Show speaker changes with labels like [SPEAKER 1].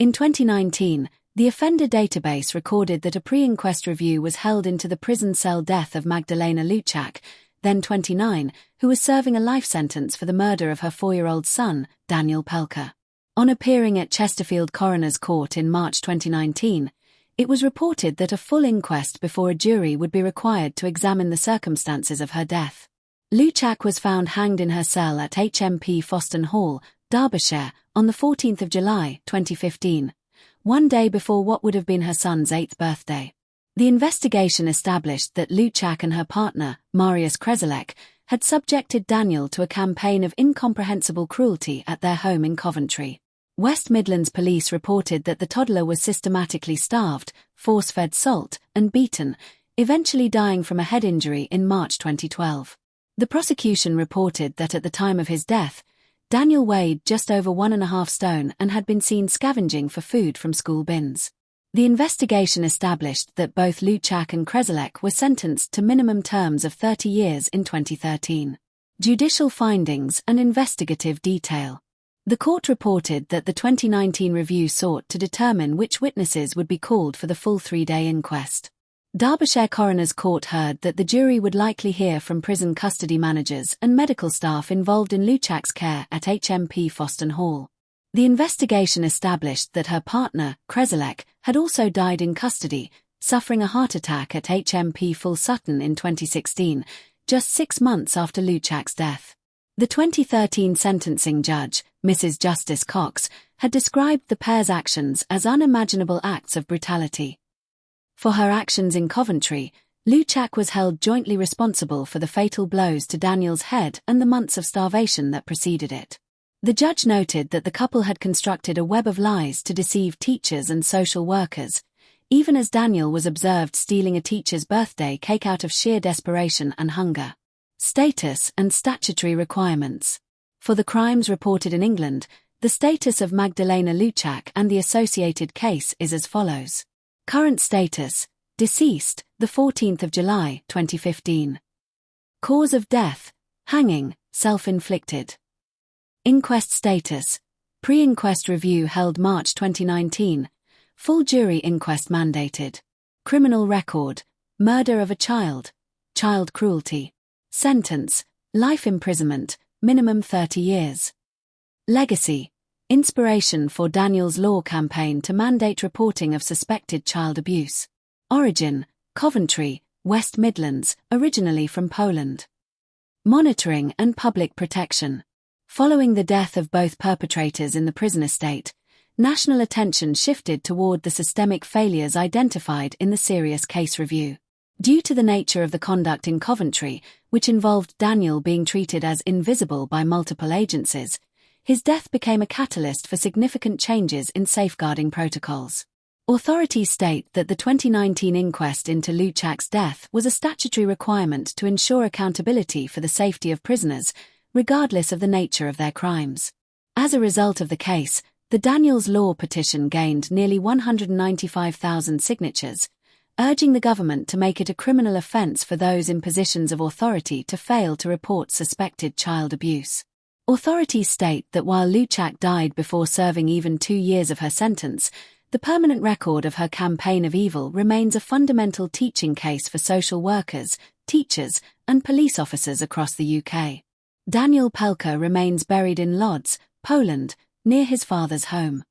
[SPEAKER 1] In 2019, the offender database recorded that a pre-inquest review was held into the prison cell death of Magdalena Luczak, then 29, who was serving a life sentence for the murder of her 4-year-old son, Daniel Pelka. On appearing at Chesterfield Coroners Court in March 2019, it was reported that a full inquest before a jury would be required to examine the circumstances of her death. Luczak was found hanged in her cell at HMP Foston Hall, Derbyshire, on the 14th of July, 2015, one day before what would have been her son's 8th birthday. The investigation established that Luczak and her partner, Mariusz Krezolek, had subjected Daniel to a campaign of incomprehensible cruelty at their home in Coventry. West Midlands Police reported that the toddler was systematically starved, force-fed salt, and beaten, eventually dying from a head injury in March 2012. The prosecution reported that at the time of his death, Daniel weighed just over 1.5 stone and had been seen scavenging for food from school bins. The investigation established that both Luczak and Krezolek were sentenced to minimum terms of 30 years in 2013. Judicial findings and investigative detail. The court reported that the 2019 review sought to determine which witnesses would be called for the full 3-day inquest. Derbyshire Coroners Court heard that the jury would likely hear from prison custody managers and medical staff involved in Luczak's care at HMP Foston Hall. The investigation established that her partner, Krezolek, had also died in custody, suffering a heart attack at HMP Foston in 2016, just 6 months after Luczak's death. The 2013 sentencing judge, Mrs. Justice Cox, had described the pair's actions as unimaginable acts of brutality. For her actions in Coventry, Luczak was held jointly responsible for the fatal blows to Daniel's head and the months of starvation that preceded it. The judge noted that the couple had constructed a web of lies to deceive teachers and social workers, even as Daniel was observed stealing a teacher's birthday cake out of sheer desperation and hunger. Status and statutory requirements. For the crimes reported in England, the status of Magdalena Luczak and the associated case is as follows. Current status: deceased, the 14th of July, 2015. Cause of death: hanging, self-inflicted. Inquest status: pre-inquest review held March 2019. Full jury inquest mandated. Criminal record: murder of a child, child cruelty. Sentence: life imprisonment, minimum 30 years. Legacy: inspiration for Daniel's law campaign to mandate reporting of suspected child abuse. Origin: Coventry, West Midlands, originally from Poland. Monitoring and public protection. Following the death of both perpetrators in the prison estate, national attention shifted toward the systemic failures identified in the serious case review. Due to the nature of the conduct in Coventry, which involved Daniel being treated as invisible by multiple agencies, his death became a catalyst for significant changes in safeguarding protocols. Authorities state that the 2019 inquest into Luczak's death was a statutory requirement to ensure accountability for the safety of prisoners, regardless of the nature of their crimes. As a result of the case, the Daniel's Law petition gained nearly 195,000 signatures, urging the government to make it a criminal offence for those in positions of authority to fail to report suspected child abuse. Authorities state that while Luczak died before serving even 2 years of her sentence, the permanent record of her campaign of evil remains a fundamental teaching case for social workers, teachers, and police officers across the UK. Daniel Pelka remains buried in Lodz, Poland, near his father's home.